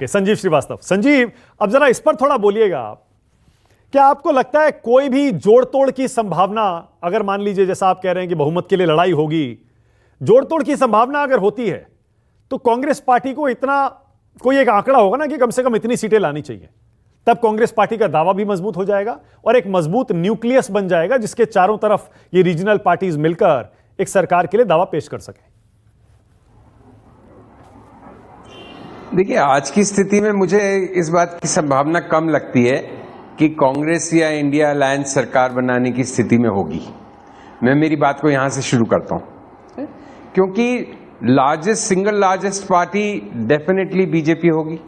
Okay, Sanjeev Srivastava. Sanjeev, अब जरा इस पर थोड़ा बोलिएगा आप। क्या आपको लगता है कोई भी जोड़ तोड़ की संभावना, अगर मान लीजिए जैसा आप कह रहे हैं कि बहुमत के लिए लड़ाई होगी, जोड़ तोड़ की संभावना अगर होती है तो कांग्रेस पार्टी को इतना कोई एक आंकड़ा होगा ना कि कम से कम इतनी सीटें लानी चाहिए, तब कांग्रेस पार्टी का दावा भी मजबूत हो जाएगा और एक मजबूत न्यूक्लियस बन जाएगा जिसके चारों तरफ ये रीजनल पार्टीज मिलकर एक सरकार के लिए दावा पेश कर सकें। देखिए, आज की स्थिति में मुझे इस बात की संभावना कम लगती है कि कांग्रेस या इंडिया अलायंस सरकार बनाने की स्थिति में होगी। मैं मेरी बात को यहां से शुरू करता हूं, क्योंकि single largest party definitely BJP होगी।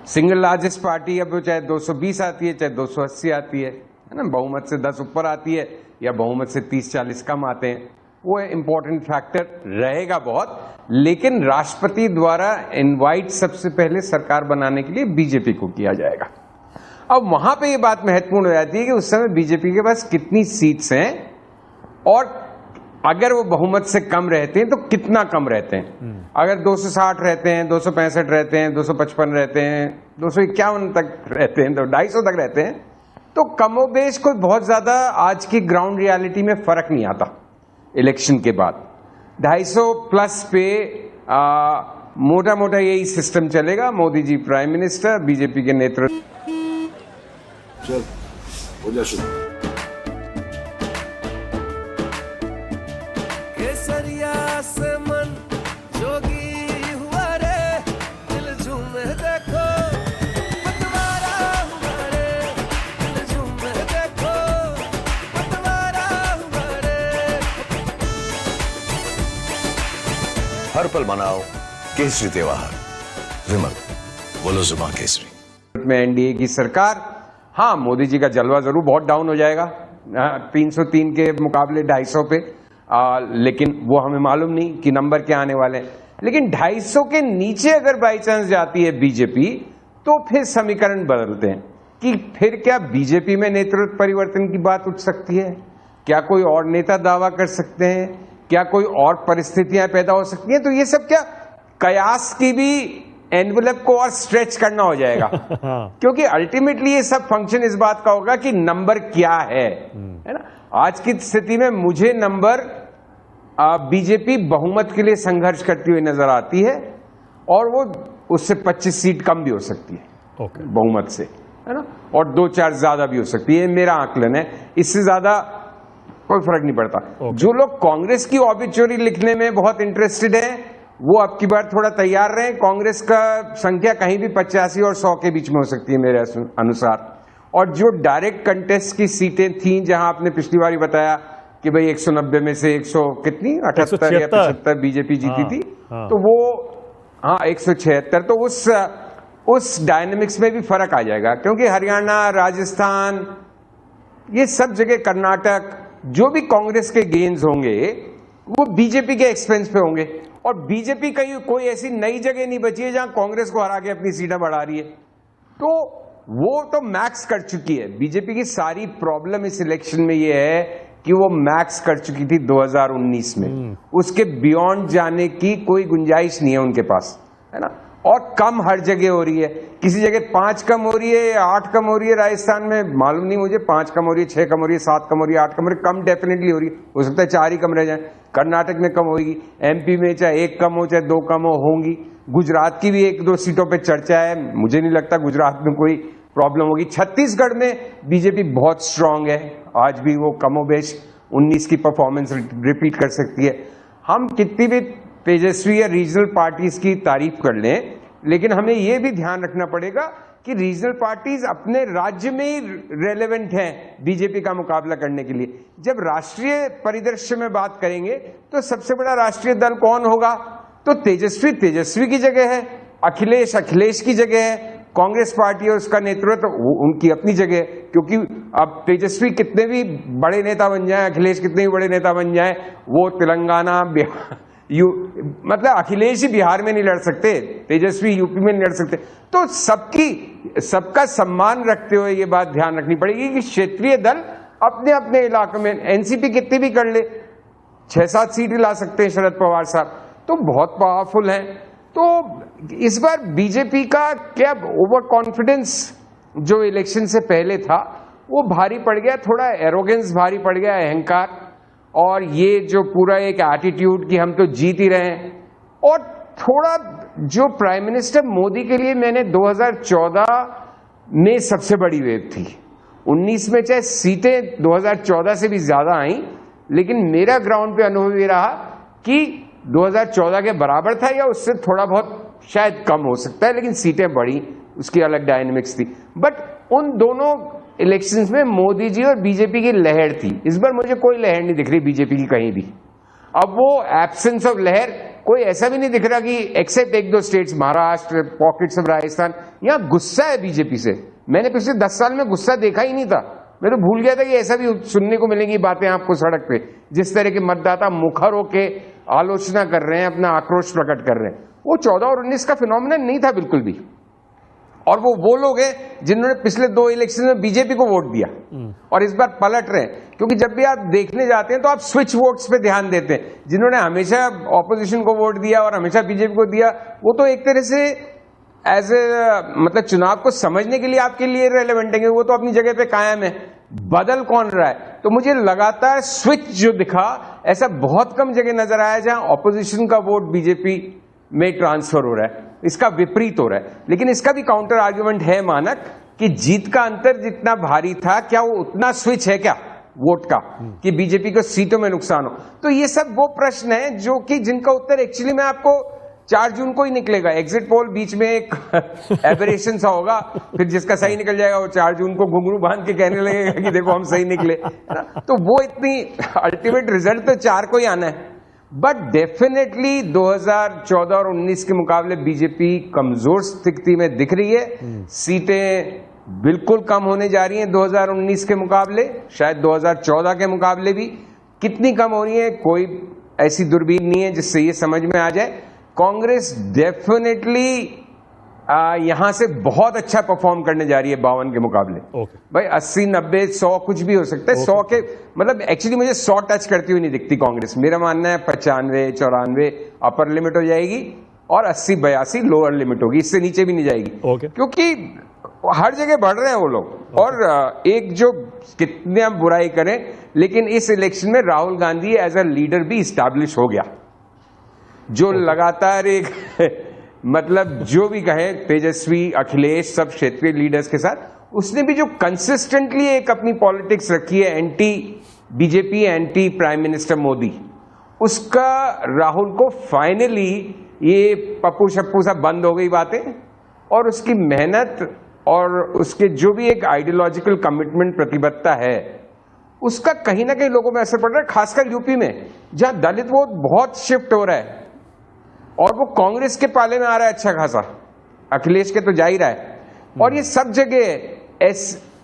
सिंगल लार्जेस्ट पार्टी अब चाहे 220 आती है, चाहे 280 आती है ना, बहुमत से 10 ऊपर आती है या बहुमत से 30-40 कम आते हैं, वो इंपॉर्टेंट फैक्टर रहेगा बहुत। लेकिन राष्ट्रपति द्वारा इनवाइट सबसे पहले सरकार बनाने के लिए बीजेपी को किया जाएगा। अब वहां पे ये बात महत्वपूर्ण हो जाती है कि उस समय बीजेपी के पास कितनी सीट्स हैं और अगर वो बहुमत से कम रहते हैं तो कितना कम रहते हैं। अगर 260 रहते हैं, 265 रहते हैं, 255 रहते हैं, 251 तक रहते हैं, तो 250 तक रहते हैं, तो कमोबेश कोई बहुत ज्यादा आज की ग्राउंड रियलिटी में फर्क नहीं आता। इलेक्शन के बाद 250 प्लस पे मोटा मोटा यही सिस्टम चलेगा। Modi ji prime minister, BJP के नेतृत्व। चल हो जा शुरू। केसरिया से मन जोगी हुआ रे, दिल झूमे देखो पतवारा हुआ रे, दिल झूमे देखो पतवारा हुआ रे। हर पल मनाओ केसरी त्योहार। विमल, बोलो जुबान केसरी। में एनडीए की सरकार, हाँ, मोदी जी का जलवा जरूर बहुत डाउन हो जाएगा 303 के मुकाबले 250 पे, लेकिन वो हमें मालूम नहीं कि नंबर क्या आने वाले हैं। लेकिन 250 के नीचे अगर बाई चांस जाती है बीजेपी, तो फिर समीकरण बदलते हैं कि फिर क्या बीजेपी में नेतृत्व परिवर्तन की बात उठ सकती है, क्या कोई और नेता दावा कर सकते हैं, क्या कोई और परिस्थितियां पैदा हो सकती हैं। तो ये सब क्या कयास की भी एनवेलप को और स्ट्रेच करना हो जाएगा क्योंकि अल्टीमेटली ये सब फंक्शन इस बात का होगा कि नंबर क्या है ना। आज की स्थिति में मुझे नंबर बीजेपी बहुमत के लिए संघर्ष करती हुई नजर आती है और वो उससे 25 सीट कम भी हो सकती है बहुमत से, है ना, और 2-4 ज्यादा भी हो सकती है। मेरा आकलन है, इससे ज्यादा कोई फर्क नहीं पड़ता। जो लोग कांग्रेस की ऑबिचुरी लिखने में बहुत इंटरेस्टेड है वो अब की बार थोड़ा तैयार रहे। कांग्रेस का संख्या कहीं भी 85 और 100 के बीच में हो सकती है मेरे अनुसार। और जो डायरेक्ट कंटेस्ट की सीटें थी, जहां आपने पिछली बार बताया कि भाई 190 में से 100 कितनी 78 या 75 बीजेपी जीती थी, तो वो 176, तो उस डायनेमिक्स में भी फर्क आ जाएगा क्योंकि हरियाणा, राजस्थान, ये सब जगह, कर्नाटक, जो भी कांग्रेस के गेन्स होंगे वो बीजेपी के एक्सपेंस पे होंगे और बीजेपी कहीं कोई ऐसी नई जगह नहीं बची है जहां कांग्रेस को हरा के अपनी सीटें बढ़ा रही है। तो वो तो मैक्स कर चुकी है। बीजेपी की सारी प्रॉब्लम इस इलेक्शन में ये है कि वो मैक्स कर चुकी थी 2019 में, उसके बियॉन्ड जाने की कोई गुंजाइश नहीं है उनके पास, है ना। और कम हर जगह हो रही है, किसी जगह 5 कम हो रही है या 8 कम हो रही है। राजस्थान में मालूम नहीं मुझे, 5 कम हो रही है, 6 कम हो रही है, 7 कम हो रही है, 8 कम हो रही है, कम डेफिनेटली हो रही है, हो सकता है 4 ही कम रह जाए। कर्नाटक में कम होगी, एमपी में चाहे 1 कम हो चाहे 2 कम होंगी। गुजरात की भी 1-2 सीटों पे चर्चा है, मुझे नहीं लगता गुजरात में कोई प्रॉब्लम होगी। छत्तीसगढ़ में बीजेपी बहुत स्ट्रांग है, आज भी वो कमोबेश 19 की परफॉर्मेंस रिपीट कर सकती है। हम कितनी भी तेजस्वी या रीजनल पार्टीज की तारीफ कर लें, लेकिन हमें यह भी ध्यान रखना पड़ेगा कि रीजनल पार्टीज अपने राज्य में ही रेलेवेंट हैं बीजेपी का मुकाबला करने के लिए। जब राष्ट्रीय परिदृश्य में बात करेंगे तो सबसे बड़ा राष्ट्रीय दल कौन होगा, तो तेजस्वी की जगह है, अखिलेश की जगह है, कांग्रेस पार्टी और उसका नेतृत्व उनकी अपनी जगह है। क्योंकि अब तेजस्वी कितने भी बड़े नेता बन जाएं, अखिलेश कितने भी बड़े नेता बन जाएं, वो तेलंगाना, बिहार, मतलब अखिलेश ही बिहार में नहीं लड़ सकते, तेजस्वी यूपी में नहीं लड़ सकते। तो सबका सम्मान रखते हुए ये बात ध्यान रखनी पड़ेगी कि क्षेत्रीय दल अपने अपने इलाके में, एनसीपी कितनी भी कर ले, 6-7 सीट ला सकते हैं शरद पवार साहब, तो बहुत पावरफुल हैं। तो इस बार बीजेपी का क्या ओवर कॉन्फिडेंस जो इलेक्शन से पहले था वो भारी पड़ गया, थोड़ा एरोगेंस भारी पड़ गया, अहंकार, और ये जो पूरा एक एटीट्यूड कि हम तो जीत ही रहे हैं। और थोड़ा जो प्राइम मिनिस्टर मोदी के लिए मैंने 2014 में सबसे बड़ी वेव थी, 19 में चाहे सीटें 2014 से भी ज्यादा आई, लेकिन मेरा ग्राउंड पे अनुभव ये रहा कि 2014 के बराबर था या उससे थोड़ा बहुत शायद कम हो सकता है, लेकिन सीटें बढ़ी, उसकी अलग डायनेमिक्स थी। बट उन दोनों इलेक्शंस में मोदी जी और बीजेपी की लहर थी। इस बार मुझे कोई लहर नहीं दिख रही बीजेपी की कहीं भी। अब वो एब्सेंस ऑफ लहर कोई ऐसा भी नहीं दिख रहा कि एक्सेप्ट एक दो states, Maharashtra, pockets of Rajasthan, यहां गुस्सा है बीजेपी से। मैंने पिछले 10 साल में गुस्सा देखा ही नहीं था। मैं तो भूल गया था कि ऐसा भी सुनने को मिलेंगी बातें आपको सड़क पे, जिस तरह के मतदाता मुखर होके आलोचना कर रहे हैं, अपना आक्रोश प्रकट कर रहे हैं। वो 14 और 19 का फिनोमिनन नहीं था बिल्कुल भी। और वो लोग हैं जिन्होंने पिछले 2 इलेक्शन में बीजेपी को वोट दिया और इस बार पलट रहे हैं। क्योंकि जब भी आप देखने जाते हैं तो आप स्विच वोट्स पे ध्यान देते हैं। जिन्होंने हमेशा ऑपोजिशन को वोट दिया और हमेशा बीजेपी को दिया, वो तो एक तरह से एज ए मतलब चुनाव को समझने के लिए आपके लिए रेलेवेंट है, वो तो अपनी जगह पे कायम है। बदल कौन रहा है? तो मुझे लगातार स्विच जो दिखा, ऐसा बहुत कम जगह नजर आया जहां ऑपोजिशन का वोट बीजेपी में ट्रांसफर हो रहा है, इसका विपरीत हो रहा है। लेकिन इसका भी काउंटर आर्ग्यूमेंट है मानक कि जीत का अंतर जितना भारी था, क्या वो उतना स्विच है क्या वोट का कि बीजेपी को सीटों में नुकसान हो? तो ये सब वो प्रश्न है जो कि जिनका उत्तर एक्चुअली मैं आपको 4 जून को ही निकलेगा। एग्जिट पोल बीच में एक एबरेशन सा होगा, फिर जिसका सही निकल जाएगा वो 4 जून को घुंघरू बांध के कहने लगेगा कि देखो हम सही निकले, है ना? तो वो इतनी अल्टीमेट रिजल्ट तो 4 को ही आना है। बट डेफिनेटली 2014 और 19 के मुकाबले बीजेपी कमजोर स्थिति में दिख रही है। सीटें बिल्कुल कम होने जा रही हैं 2019 के मुकाबले, शायद 2014 के मुकाबले भी। कितनी कम हो रही है कोई ऐसी दूरबीन नहीं है जिससे ये समझ में आ जाए। कांग्रेस डेफिनेटली यहां से बहुत अच्छा परफॉर्म करने जा रही है 52 के मुकाबले। भाई 80, 90, 100 कुछ भी हो सकता है। 100 के मतलब एक्चुअली मुझे 100 टच करती हुई नहीं दिखती कांग्रेस। मेरा मानना है 95, 94 अपर लिमिट हो जाएगी और 80, 82 लोअर लिमिट होगी, इससे नीचे भी नहीं जाएगी। क्योंकि हर जगह बढ़ रहे हैं वो लोग। और एक जो कितने हम बुराई करें, लेकिन इस इलेक्शन में Rahul Gandhi as a leader भी इस्टेब्लिश हो गया, जो लगातार एक मतलब जो भी कहें, तेजस्वी, अखिलेश, सब क्षेत्रीय लीडर्स के साथ उसने भी जो कंसिस्टेंटली एक अपनी पॉलिटिक्स रखी है, anti BJP, anti prime minister Modi, उसका राहुल को फाइनली ये पप्पू शप्पू सब बंद हो गई बातें, और उसकी मेहनत और उसके जो भी एक आइडियोलॉजिकल कमिटमेंट, प्रतिबद्धता है, उसका कहीं ना कहीं लोगों में असर पड़ रहा है। खासकर यूपी में जहां दलित वोट बहुत शिफ्ट हो रहा है और वो कांग्रेस के पाले में आ रहा है अच्छा खासा, अखिलेश के तो जा ही रहा है। और ये सब जगह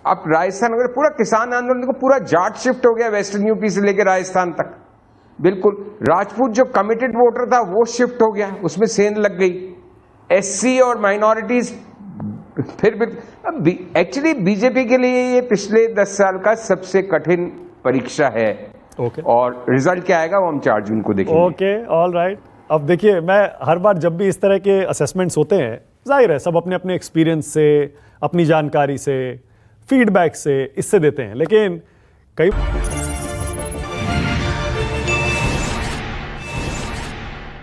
अब राजस्थान वगैरह पूरा किसान आंदोलन को पूरा जाट शिफ्ट हो गया, वेस्टर्न यूपी से लेकर राजस्थान तक। बिल्कुल राजपूत जो कमिटेड वोटर था वो शिफ्ट हो गया, उसमें सेंध लग गई। एससी और माइनॉरिटीज फिर एक्चुअली बीजेपी के लिए ये पिछले 10 साल का सबसे कठिन परीक्षा है। और रिजल्ट क्या आएगा वो हम 4 जून को देखेंगे। All right. अब देखिए, मैं हर बार जब भी इस तरह के असेसमेंट्स होते हैं, जाहिर है सब अपने अपने एक्सपीरियंस से, अपनी जानकारी से, फीडबैक से इससे देते हैं, लेकिन कई